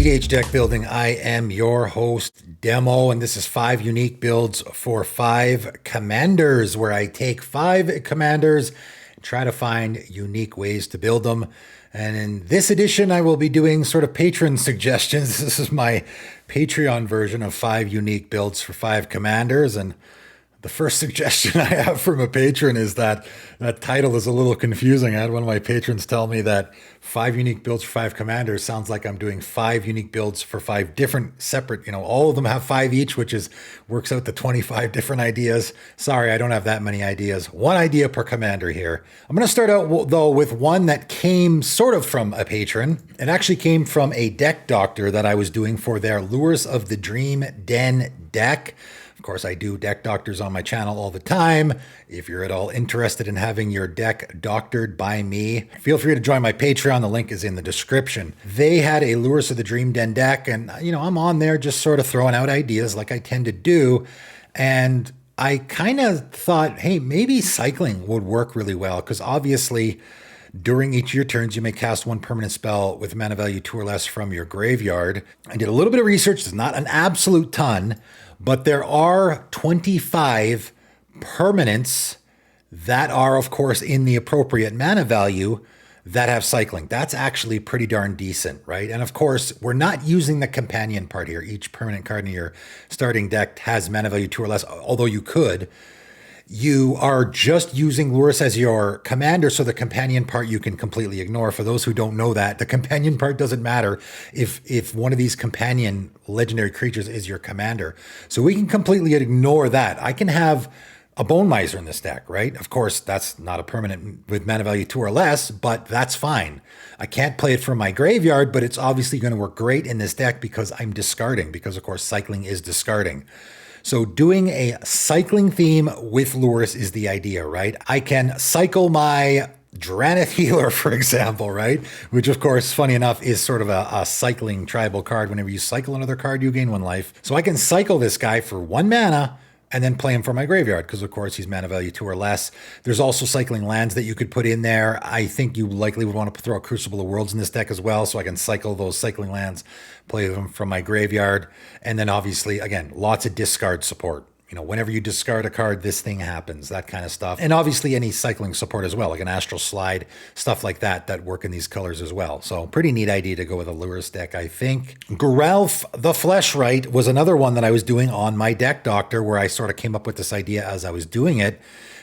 EDH Deck Building. I am your host, Demo, and this is 5 unique builds for 5 commanders, where I take 5 commanders and try to find unique ways to build them. And in this edition, I will be doing sort of patron suggestions. This is my Patreon version of 5 unique builds for 5 commanders, and the first suggestion I have from a patron is that title is a little confusing. I had one of my patrons tell me that 5 unique builds for 5 commanders sounds like I'm doing 5 unique builds for 5 different separate, all of them have 5 each, which works out to 25 different ideas. Sorry, I don't have that many ideas. One idea per commander here. I'm going to start out though with one that came sort of from a patron. It actually came from a deck doctor that I was doing for their Lurus of the Dream Den deck. Of course, I do deck doctors on my channel all the time. If you're at all interested in having your deck doctored by me, feel free to join my Patreon. The link is in the description. They had a Lurus of the Dream Den deck, and I'm on there just sort of throwing out ideas like I tend to do. And I kind of thought, hey, maybe cycling would work really well, because obviously during each of your turns, you may cast 1 permanent spell with mana value 2 or less from your graveyard. I did a little bit of research. It's not an absolute ton, but there are 25 permanents that are, of course, in the appropriate mana value that have cycling. That's actually pretty darn decent, right? And of course, we're not using the companion part here. Each permanent card in your starting deck has mana value 2 or less, although you could. You are just using Lurus as your commander, so the companion part you can completely ignore. For those who don't know that, the companion part doesn't matter if one of these companion legendary creatures is your commander. So we can completely ignore that. I can have a Bone Miser in this deck, right? Of course, that's not a permanent with mana value 2 or less, but that's fine. I can't play it from my graveyard, but it's obviously going to work great in this deck because I'm discarding, because of course cycling is discarding. So doing a cycling theme with Lurus is the idea, right? I can cycle my Drannith Healer, for example, right? Which, of course, funny enough, is sort of a cycling tribal card. Whenever you cycle another card, you gain 1 life. So I can cycle this guy for 1 mana and then play him from my graveyard, because, of course, he's mana value 2 or less. There's also cycling lands that you could put in there. I think you likely would want to throw a Crucible of Worlds in this deck as well, so I can cycle those cycling lands, play them from my graveyard. And then, obviously, again, lots of discard support. Whenever you discard a card, this thing happens, that kind of stuff. And obviously any cycling support as well, like an Astral Slide, stuff like that work in these colors as well. So pretty neat idea to go with a Lurus deck, I think. Geralf the Fleshwright was another one that I was doing on my deck doctor, where I sort of came up with this idea as I was doing it.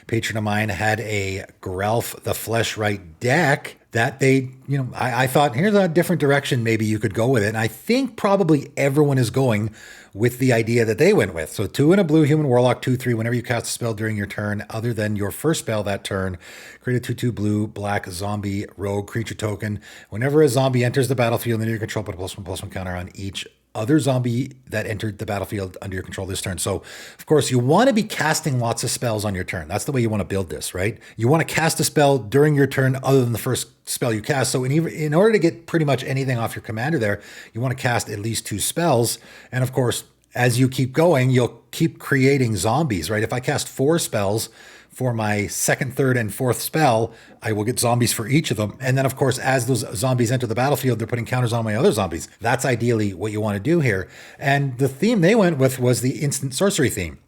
Patron of mine had a Geralf the Fleshwright deck that they, I thought, here's a different direction maybe you could go with it. And I think probably everyone is going with the idea that they went with. So 2 in a blue human warlock, 2/3. Whenever you cast a spell during your turn, other than your first spell that turn, create a 2/2 blue black zombie rogue creature token. Whenever a zombie enters the battlefield under your control, put a +1/+1 counter on each other zombie that entered the battlefield under your control this turn. So, of course, you want to be casting lots of spells on your turn. That's the way you want to build this, right? You want to cast a spell during your turn other than the first spell you cast. So in order to get pretty much anything off your commander there, you want to cast at least 2 spells. And of course, as you keep going, you'll keep creating zombies, right? If I cast 4 spells for my 2nd, 3rd, and 4th spell, I will get zombies for each of them. And then, of course, as those zombies enter the battlefield, they're putting counters on my other zombies. That's ideally what you want to do here. And the theme they went with was the instant sorcery theme.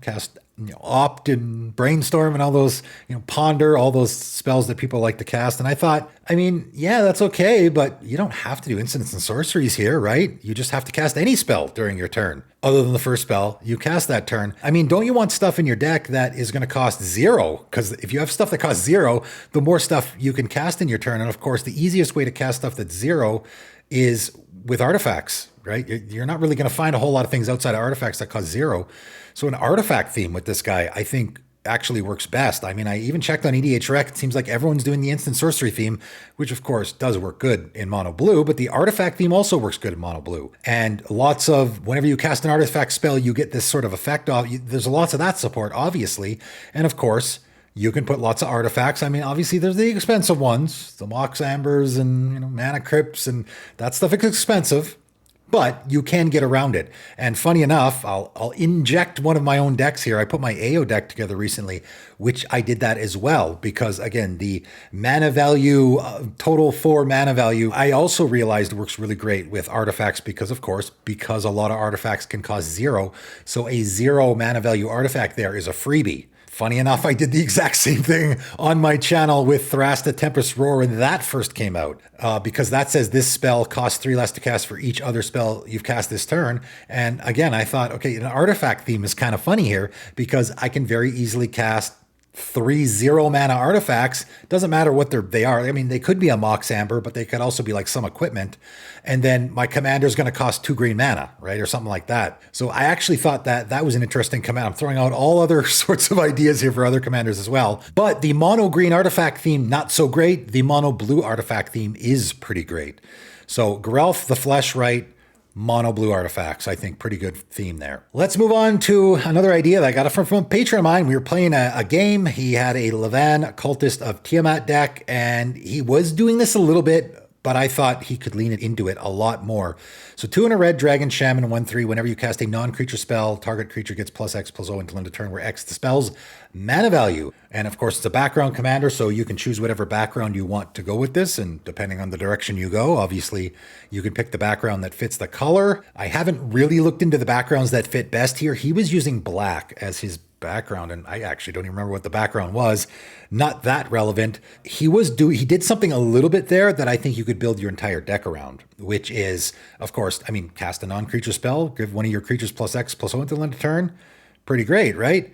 Cast Opt and Brainstorm and all those, Ponder, all those spells that people like to cast. And I thought, yeah, that's okay, but you don't have to do instants and sorceries here, right? You just have to cast any spell during your turn, other than the first spell you cast that turn. Don't you want stuff in your deck that is going to cost 0? Because if you have stuff that costs 0, the more stuff you can cast in your turn. And of course, the easiest way to cast stuff that's 0 is with artifacts, right? You're not really going to find a whole lot of things outside of artifacts that cost 0. So an artifact theme with this guy, I think, actually works best. I even checked on EDH Rec. It seems like everyone's doing the instant sorcery theme, which of course does work good in mono blue, but the artifact theme also works good in mono blue. And lots of, whenever you cast an artifact spell, you get this sort of effect off. There's lots of that support, obviously. And of course, you can put lots of artifacts. Obviously, there's the expensive ones, the Mox Ambers and Mana Crypts, and that stuff is expensive. but you can get around it. And funny enough, I'll inject one of my own decks here. I put my AO deck together recently, which I did that as well, because again, the mana value, total 4 mana value, I also realized works really great with artifacts because a lot of artifacts can cost 0. So a 0 mana value artifact there is a freebie. Funny enough, I did the exact same thing on my channel with Thrasta Tempest Roar when that first came out, because that says this spell costs 3 less to cast for each other spell you've cast this turn. And again, I thought, okay, an artifact theme is kind of funny here because I can very easily cast 3 0 mana artifacts. Doesn't matter what they are. I mean, they could be a Mox Amber, but they could also be like some equipment. And then my commander is going to cost 2 green mana, right? Or something like that. So I actually thought that was an interesting command. I'm throwing out all other sorts of ideas here for other commanders as well. But the mono green artifact theme, not so great. The mono blue artifact theme is pretty great. So Geralf the Fleshwright, mono blue artifacts, I think pretty good theme there. Let's move on to another idea that I got from a patron of mine. We were playing a game. He had a Livaan Cultist of Tiamat deck, and he was doing this a little bit, but I thought he could lean it into it a lot more. So 2 and a red, Dragon, Shaman, 1/3. Whenever you cast a non-creature spell, target creature gets +X/+0 until end of turn, where X the spell's mana value. And of course, it's a background commander, so you can choose whatever background you want to go with this. And depending on the direction you go, obviously, you can pick the background that fits the color. I haven't really looked into the backgrounds that fit best here. He was using black as his background, and I actually don't even remember what the background was. Not that relevant. He did something a little bit there that I think you could build your entire deck around, which is, of course, cast a non-creature spell, give one of your creatures +X/+0 until end of turn. Pretty great, right?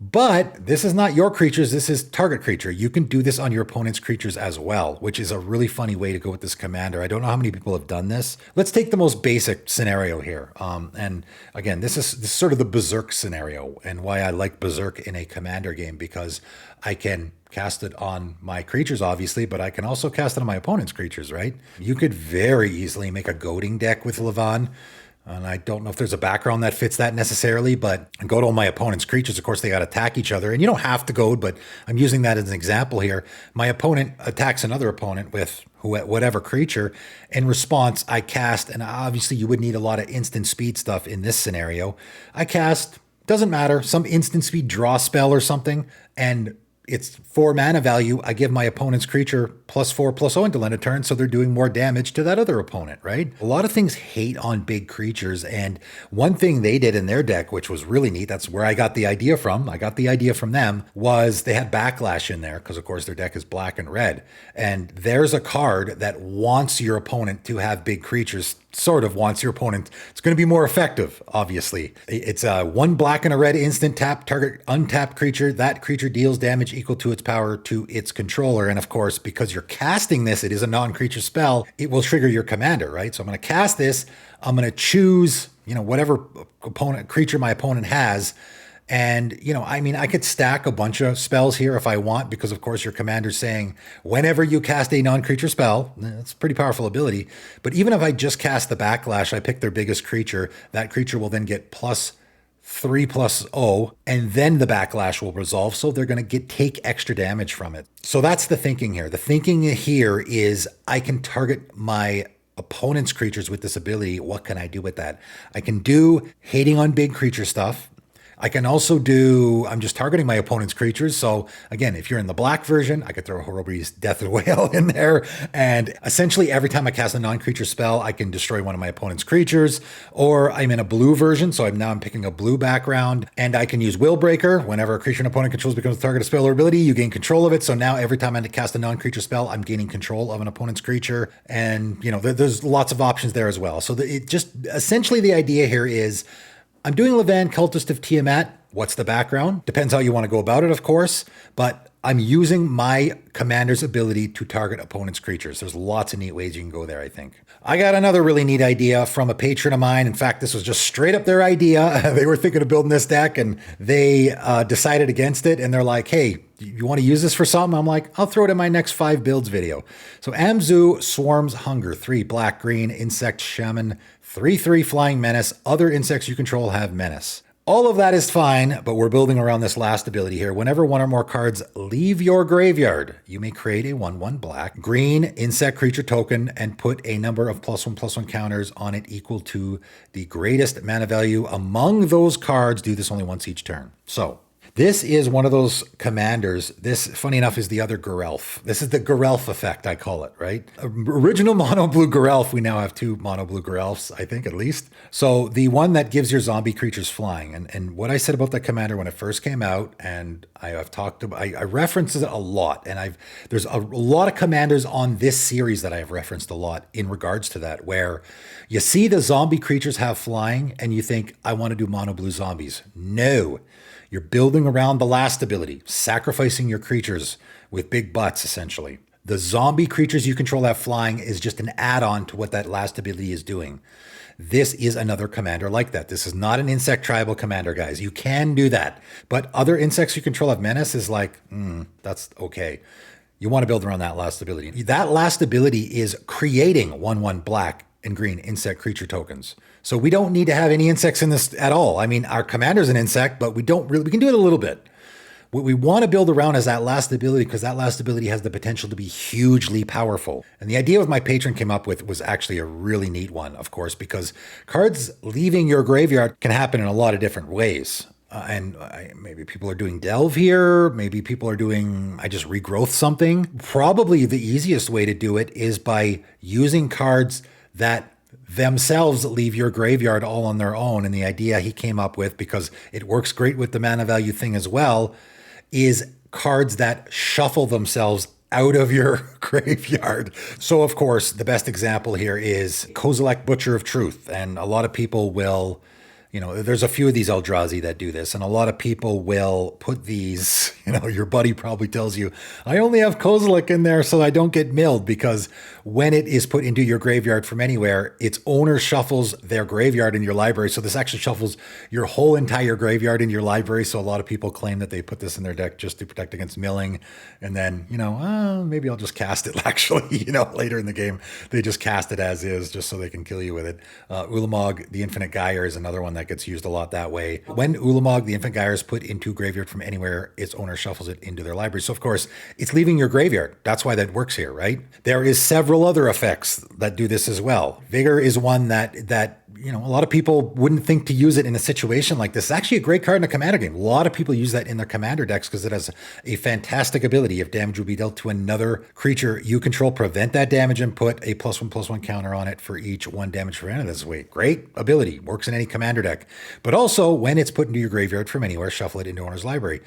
But this is not your creatures, this is target creature. You can do this on your opponent's creatures as well, which is a really funny way to go with this commander. I don't know how many people have done this. Let's take the most basic scenario here. And again, this is sort of the Berserk scenario, and why I like Berserk in a commander game, because I can cast it on my creatures, obviously, but I can also cast it on my opponent's creatures, right? You could very easily make a goading deck with Livaan. And I don't know if there's a background that fits that necessarily, but go to all my opponent's creatures. Of course, they got to attack each other. And you don't have to goad, but I'm using that as an example here. My opponent attacks another opponent with whatever creature. In response, I cast, and obviously you would need a lot of instant speed stuff in this scenario. I cast, doesn't matter, some instant speed draw spell or something, and it's 4 mana value. I give my opponent's creature +4/+0 until end of turn, so they're doing more damage to that other opponent, right? A lot of things hate on big creatures, and one thing they did in their deck, which was really neat, that's where I got the idea from. I got the idea from them, was they had Backlash in there, because of course their deck is black and red. And there's a card that wants your opponent to have big creatures, sort of wants your opponent. It's going to be more effective, obviously. It's a 1 black and a red instant tap, target untapped creature. That creature deals damage equal to its power to its controller. And of course, because you're casting this, it is a non-creature spell, it will trigger your commander, right? So I'm going to cast this. I'm going to choose, whatever creature my opponent has. And, I could stack a bunch of spells here if I want, because of course your commander's saying, whenever you cast a non-creature spell, that's a pretty powerful ability. But even if I just cast the Backlash, I pick their biggest creature, that creature will then get +3/+0, and then the Backlash will resolve. So they're going to take extra damage from it. So that's the thinking here. The thinking here is I can target my opponent's creatures with this ability. What can I do with that? I can do hating on big creature stuff. I can also do, I'm just targeting my opponent's creatures. So again, if you're in the black version, I could throw Horribree's Death Whale in there. And essentially every time I cast a non-creature spell, I can destroy one of my opponent's creatures. Or I'm in a blue version, so I'm picking a blue background. And I can use Willbreaker. Whenever a creature an opponent controls becomes the target of spell or ability, you gain control of it. So now every time I cast a non-creature spell, I'm gaining control of an opponent's creature. And, there's lots of options there as well. So essentially the idea here is, I'm doing Livaan Cultist of Tiamat. What's the background? Depends how you want to go about it, of course, but I'm using my commander's ability to target opponent's creatures. There's lots of neat ways you can go there, I think. I got another really neat idea from a patron of mine. In fact, this was just straight up their idea. They were thinking of building this deck, and they decided against it, and they're like, hey, you want to use this for something? I'm like, I'll throw it in my next 5 builds video. So Amzu Swarms Hunger, 3 black, green, insect, shaman, 3/3 flying menace. Other insects you control have menace. All of that is fine, but we're building around this last ability here. Whenever one or more cards leave your graveyard, you may create a 1/1 black green insect creature token and put a number of +1/+1 counters on it equal to the greatest mana value among those cards. Do this only once each turn. So this is one of those commanders. This, funny enough, is the other Geralf. This is the Geralf effect, I call it, right? Original mono blue Geralf. We now have 2 mono blue Geralfs, I think, at least. So the one that gives your zombie creatures flying. And what I said about that commander when it first came out, and I've talked about, I referenced it a lot. And there's a lot of commanders on this series that I have referenced a lot in regards to that, where you see the zombie creatures have flying and you think, I want to do mono blue zombies. No. You're building around the last ability, sacrificing your creatures with big butts, essentially. The zombie creatures you control that flying is just an add-on to what that last ability is doing. This is another commander like that. This is not an insect tribal commander, guys. You can do that. But other insects you control have menace is like, that's okay. You want to build around that last ability. That last ability is creating 1/1 black and green insect creature tokens. So we don't need to have any insects in this at all. I mean, our commander's an insect, but we can do it a little bit. What we want to build around is that last ability, because that last ability has the potential to be hugely powerful. And the idea with my patron came up with was actually a really neat one, of course, because cards leaving your graveyard can happen in a lot of different ways. Maybe people are doing delve here. Maybe people are doing, I just regrowth something. Probably the easiest way to do it is by using cards that themselves leave your graveyard all on their own. And the idea he came up with, because it works great with the mana value thing as well, is cards that shuffle themselves out of your graveyard. So, of course, the best example here is Kozilek, Butcher of Truth. And a lot of people will, there's a few of these Eldrazi that do this, and a lot of people will put these, your buddy probably tells you, I only have Kozilek in there so I don't get milled, because when it is put into your graveyard from anywhere, its owner shuffles their graveyard in your library. So this actually shuffles your whole entire graveyard in your library. So a lot of people claim that they put this in their deck just to protect against milling. And then, maybe I'll just cast it actually, later in the game, they just cast it as is just so they can kill you with it. Ulamog, the Infinite Gyre, is another one that gets used a lot that way. When Ulamog, the Infinite Gyre, is put into graveyard from anywhere, its owner shuffles it into their library. So of course, it's leaving your graveyard. That's why that works here, right? There is several other effects that do this as well. Vigor is one that a lot of people wouldn't think to use it in a situation like this. It's actually a great card in a commander game. A lot of people use that in their commander decks because it has a fantastic ability. If damage will be dealt to another creature you control, prevent that damage and put a +1/+1 counter on it for each 1 damage prevented. This way, great ability. Works in any commander deck. But also, when it's put into your graveyard from anywhere, shuffle it into owner's library.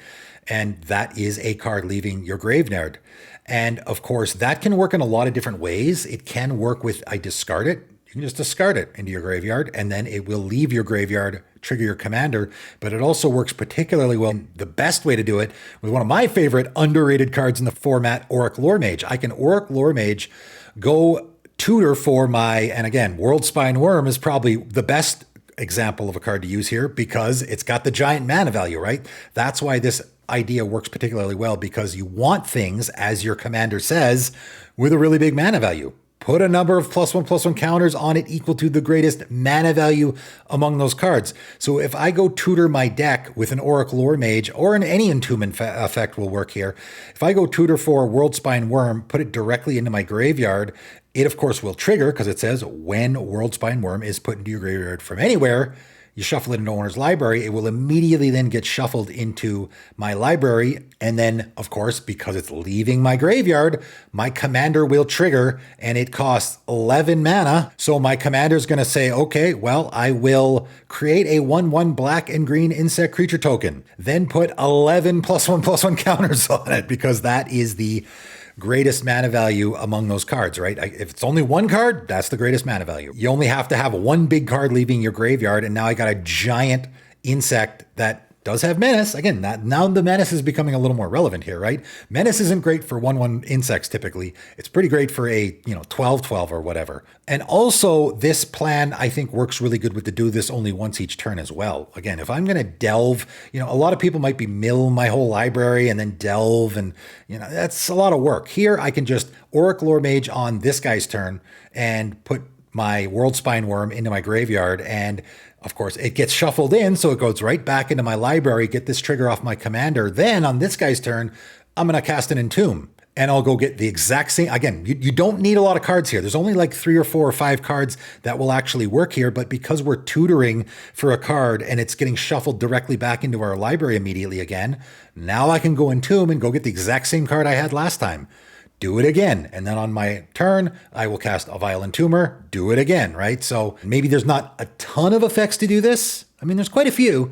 And that is a card leaving your graveyard. And of course, that can work in a lot of different ways. It can work with, I discard it. You can just discard it into your graveyard, and then it will leave your graveyard, trigger your commander. But it also works particularly well. The best way to do it with one of my favorite underrated cards in the format, Auric Loremage. I can Auric Loremage, go tutor for and again, World Spine Worm is probably the best example of a card to use here because it's got the giant mana value, right? That's why this idea works particularly well, because you want things, as your commander says, with a really big mana value. Put a number of +1/+1 counters on it equal to the greatest mana value among those cards. So if I go tutor my deck with an Auric Loremage, or any entombment effect will work here. If I go tutor for World Spine Worm, put it directly into my graveyard, it of course will trigger because it says when World Spine Worm is put into your graveyard from anywhere, you shuffle it into owner's library, it will immediately then get shuffled into my library. And then, of course, because it's leaving my graveyard, my commander will trigger, and it costs 11 mana. So my commander's going to say, okay, well, I will create a 1/1 black and green insect creature token, then put 11 +1/+1 counters on it, because that is the greatest mana value among those cards, right? If it's only one card, that's the greatest mana value. You only have to have one big card leaving your graveyard, and now I got a giant insect that does have menace. Again, now the menace is becoming a little more relevant here, right? Menace isn't great for 1/1 insects typically. It's pretty great for a 12/12 or whatever. And also, this plan I think works really good with the do this only once each turn as well. Again, if I'm going to delve, a lot of people might be mill my whole library and then delve, and that's a lot of work. Here, I can just Auric Loremage on this guy's turn and put my World Spine Worm into my graveyard, and Of course, it gets shuffled in, so it goes right back into my library, get this trigger off my commander. Then on this guy's turn, I'm going to cast an Entomb. And I'll go get the exact same. Again, you don't need a lot of cards here. There's only like 3 or 4 or 5 cards that will actually work here. But because we're tutoring for a card and it's getting shuffled directly back into our library immediately again, now I can go Entomb and go get the exact same card I had last time. Do it again. And then on my turn, I will cast a Vile Entomber, do it again, right? So maybe there's not a ton of effects to do this. I mean, there's quite a few,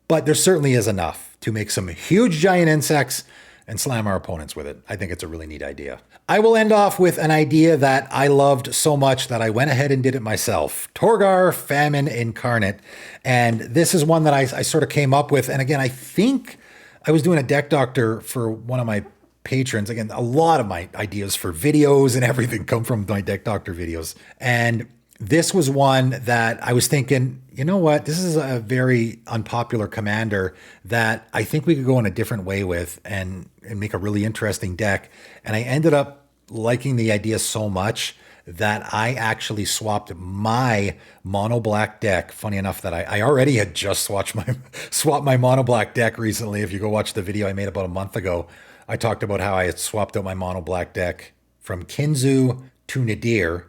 but there certainly is enough to make some huge giant insects and slam our opponents with it. I think it's a really neat idea. I will end off with an idea that I loved so much that I went ahead and did it myself. Torgaar Famine Incarnate. And this is one that I sort of came up with. And again, I think I was doing a deck doctor for one of my patrons. Again, a lot of my ideas for videos and everything come from my deck doctor videos. And this was one that I was thinking, you know what? This is a very unpopular commander that I think we could go in a different way with and make a really interesting deck. And I ended up liking the idea so much that I actually swapped my mono black deck. Funny enough that I already had just swapped my mono black deck recently. If you go watch the video I made about a month ago, I talked about how I had swapped out my mono black deck from Kinzu to Nadir.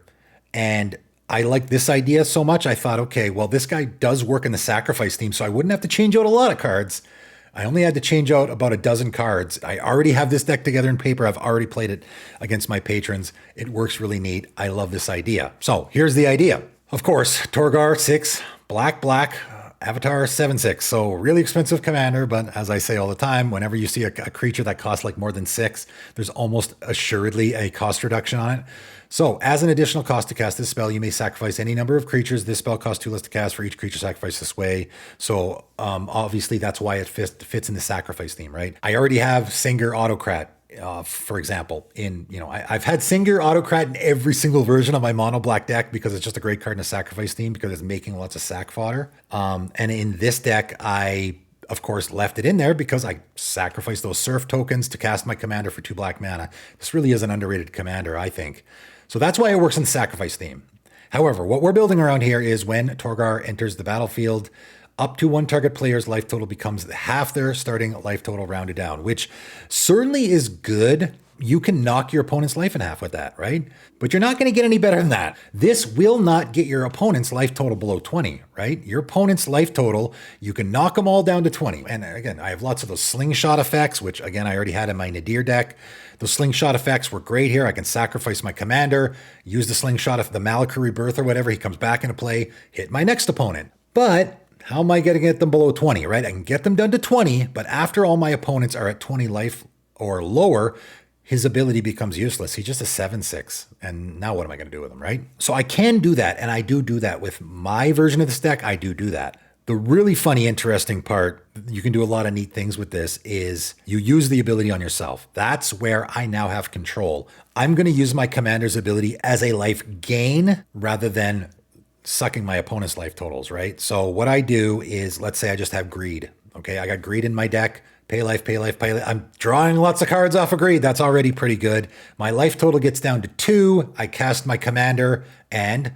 And I like this idea so much. I thought, okay, well, this guy does work in the sacrifice theme, so I wouldn't have to change out a lot of cards. I only had to change out about a dozen cards. I already have this deck together in paper. I've already played it against my patrons. It works really neat. I love this idea. So here's the idea. Of course, Torgaar 6, black, Avatar 7/6. So really expensive commander, but as I say all the time, whenever you see a creature that costs like more than 6, there's almost assuredly a cost reduction on it. So as an additional cost to cast this spell, you may sacrifice any number of creatures. This spell costs 2 less to cast for each creature sacrificed this way. So obviously that's why it fits in the sacrifice theme, right? I already have Singer Autocrat. For example, I've had Singer Autocrat in every single version of my mono black deck because it's just a great card in a sacrifice theme because it's making lots of sack fodder. And in this deck, I, of course, left it in there because I sacrificed those surf tokens to cast my commander for 2 black mana. This really is an underrated commander, I think. So that's why it works in the sacrifice theme. However, what we're building around here is when Torgaar enters the battlefield, up to one target player's life total becomes half their starting life total rounded down, which certainly is good. You can knock your opponent's life in half with that, right? But you're not going to get any better than that. This will not get your opponent's life total below 20, right? Your opponent's life total, you can knock them all down to 20. And again, I have lots of those slingshot effects, which again, I already had in my Nadir deck. Those slingshot effects were great here. I can sacrifice my commander, use the slingshot of the Malakir Rebirth or whatever. He comes back into play, hit my next opponent. But how am I going to get them below 20, right? I can get them down to 20, but after all my opponents are at 20 life or lower, his ability becomes useless. He's just a 7/6. And now what am I going to do with him, right? So I can do that. And I do that with my version of this deck. I do that. The really funny, interesting part, you can do a lot of neat things with this, is you use the ability on yourself. That's where I now have control. I'm going to use my commander's ability as a life gain rather than sucking my opponent's life totals, right? So what I do is, let's say I just have greed. Okay, I got greed in my deck. Pay life. I'm drawing lots of cards off of greed. That's already pretty good. My life total gets down to 2. I cast my commander, and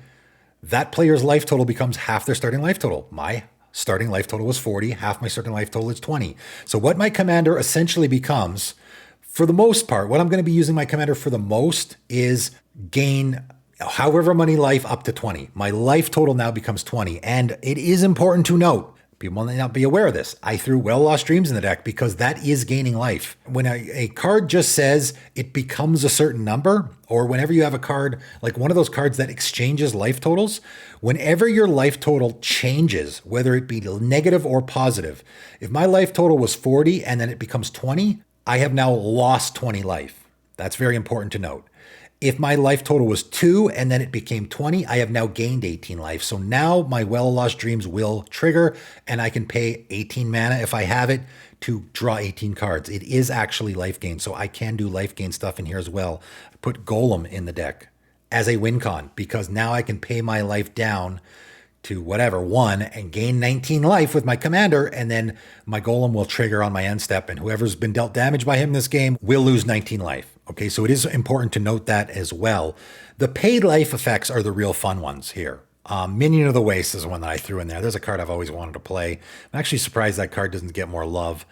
that player's life total becomes half their starting life total. My starting life total was 40. Half my starting life total is 20. So what my commander essentially becomes, for the most part, what I'm going to be using my commander for the most is gain however many life up to 20. My life total now becomes 20. And it is important to note, people may not be aware of this, I threw Well Lost Dreams in the deck because that is gaining life. When a card just says it becomes a certain number, or whenever you have a card, like one of those cards that exchanges life totals, whenever your life total changes, whether it be negative or positive, if my life total was 40 and then it becomes 20, I have now lost 20 life. That's very important to note. If my life total was 2 and then it became 20, I have now gained 18 life. So now my Well Lost Dreams will trigger and I can pay 18 mana if I have it to draw 18 cards. It is actually life gain. So I can do life gain stuff in here as well. I put Golem in the deck as a win con because now I can pay my life down to whatever, 1 and gain 19 life with my commander. And then my Golem will trigger on my end step and whoever's been dealt damage by him in this game will lose 19 life. Okay, so it is important to note that as well. The paid life effects are the real fun ones here. Minion of the Waste is one that I threw in there. There's a card I've always wanted to play. I'm actually surprised that card doesn't get more love.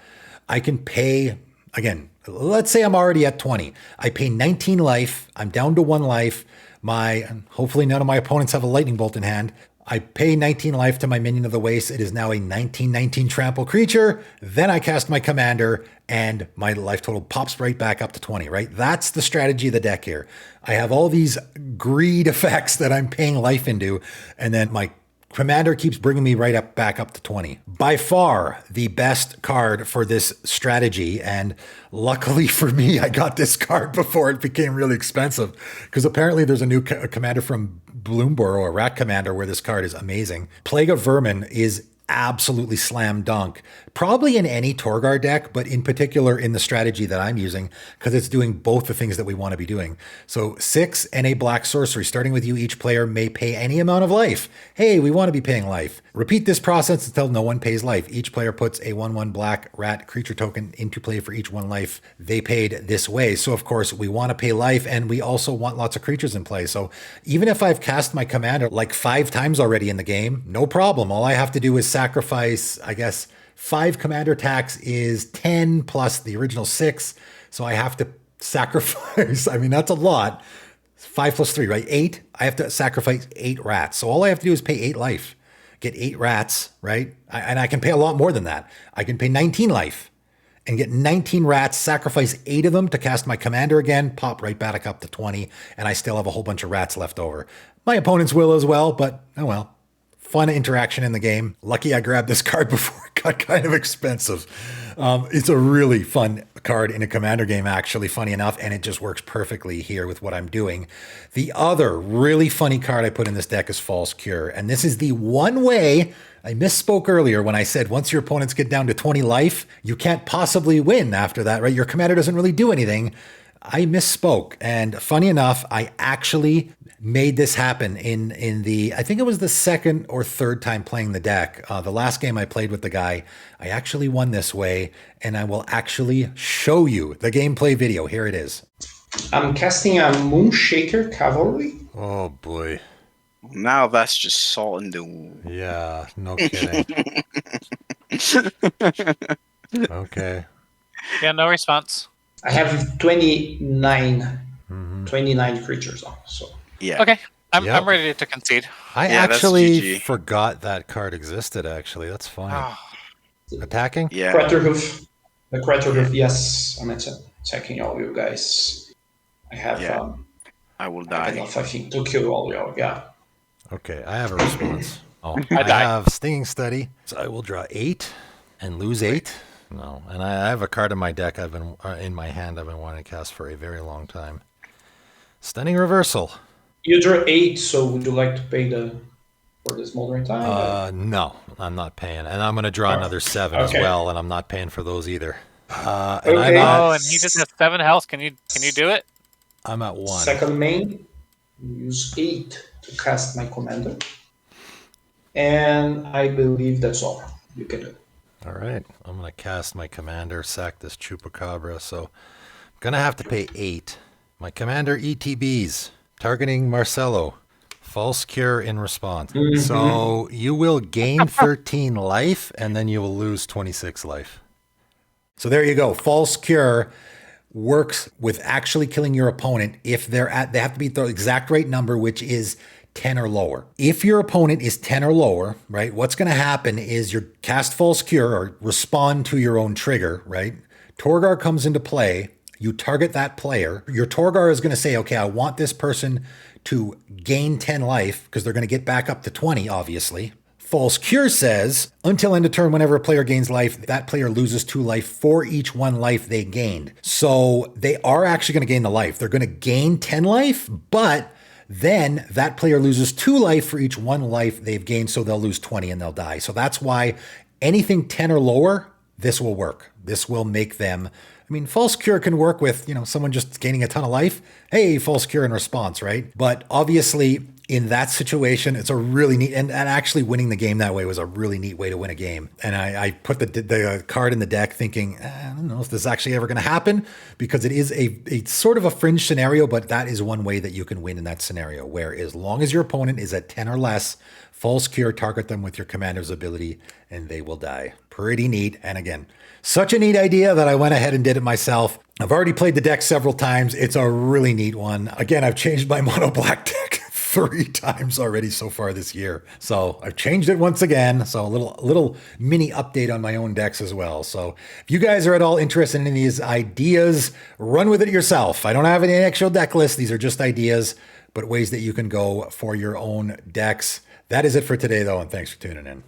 I can pay, again, let's say I'm already at 20. I pay 19 life. I'm down to 1 life. Hopefully none of my opponents have a lightning bolt in hand. I pay 19 life to my Minion of the Waste. It is now a 19/19 trample creature. Then I cast my commander and my life total pops right back up to 20, right? That's the strategy of the deck here. I have all these greed effects that I'm paying life into, and then my commander keeps bringing me back up to 20. By far the best card for this strategy. And luckily for me, I got this card before it became really expensive, because apparently there's a new commander from Bloomborough, a rat commander, where this card is amazing. Plague of Vermin is absolutely slam dunk, probably in any Torgaar deck, but in particular in the strategy that I'm using, because it's doing both the things that we want to be doing. So 6 and a black sorcery. Starting with you, each player may pay any amount of life. Hey, we want to be paying life. Repeat this process until no one pays life. Each player puts a 1/1 black rat creature token into play for each 1 life they paid this way. So of course we want to pay life, and we also want lots of creatures in play. So even if I've cast my commander like 5 times already in the game, no problem. All I have to do is sacrifice, I guess, 5 commander attacks is 10 plus the original 6. So I have to sacrifice, I mean, that's a lot. 5 plus 3, right? 8. I have to sacrifice 8 rats. So all I have to do is pay 8 life. Get 8 rats, right? And I can pay a lot more than that. I can pay 19 life and get 19 rats, sacrifice 8 of them to cast my commander again, pop right back up to 20, and I still have a whole bunch of rats left over. My opponents will as well, but oh well. Fun interaction in the game. Lucky I grabbed this card before it got kind of expensive. It's a really fun card in a commander game, actually, funny enough, and it just works perfectly here with what I'm doing. The other really funny card I put in this deck is False Cure, and this is the one way I misspoke earlier when I said once your opponents get down to 20 life, you can't possibly win after that, right? Your commander doesn't really do anything. I misspoke, and funny enough, I actually made this happen in the, I think it was the second or third time playing the deck. The last game I played with the guy, I actually won this way, and I will actually show you the gameplay video. Here it is. I'm casting a Moonshaker Cavalry. Oh boy. Now that's just salt and doom. Yeah, no kidding. Okay. Yeah, no response. I have 29 creatures on, so. Yeah. Okay, I'm ready to concede. I actually forgot that card existed, actually. That's fine. Attacking? Yeah. Craterhoof. The Craterhoof, yes. I'm attacking all you guys. I have... I will die. I think to kill all y'all, yeah. Okay, I have a response. I have Stinging Study, so I will draw 8 and lose 8. No, and I have a card in my deck in my hand I've been wanting to cast for a very long time. Stunning Reversal. You draw 8, so would you like to pay for the Smoldering Time? No, I'm not paying. And I'm going to draw another 7 as well, and I'm not paying for those either. And he just has 7 health. Can you do it? I'm at 1. Second main, use 8 to cast my commander. And I believe that's all you can do. All right, I'm going to cast my commander, sack this Chupacabra, so I'm going to have to pay 8. My commander ETBs, targeting Marcelo, False Cure in response. So you will gain 13 life, and then you will lose 26 life. So there you go. False Cure works with actually killing your opponent if they have to be the exact right number, which is 10 or lower. If your opponent is 10 or lower, right, what's going to happen is you cast False Cure or respond to your own trigger, right? Torgaar comes into play. You target that player. Your Torgaar is going to say, okay, I want this person to gain 10 life because they're going to get back up to 20, obviously. False Cure says, until end of turn, whenever a player gains life, that player loses 2 life for each 1 life they gained. So they are actually going to gain the life. They're going to gain 10 life, but then that player loses 2 life for each 1 life they've gained, so they'll lose 20 and they'll die. So that's why anything 10 or lower, this will work. This will make them... I mean, False Cure can work with, someone just gaining a ton of life. Hey, False Cure in response, right? But obviously, in that situation, it's a really neat, and actually winning the game that way was a really neat way to win a game. And I put the card in the deck thinking, I don't know if this is actually ever going to happen, because it is a sort of a fringe scenario, but that is one way that you can win in that scenario, where as long as your opponent is at 10 or less, false cure, target them with your commander's ability, and they will die. Pretty neat. And again, such a neat idea that I went ahead and did it myself. I've already played the deck several times. It's a really neat one. Again, I've changed my mono black deck 3 times already so far this year. So I've changed it once again. So a little mini update on my own decks as well. So if you guys are at all interested in these ideas, run with it yourself. I don't have any actual deck list. These are just ideas, but ways that you can go for your own decks. That is it for today, though, and thanks for tuning in.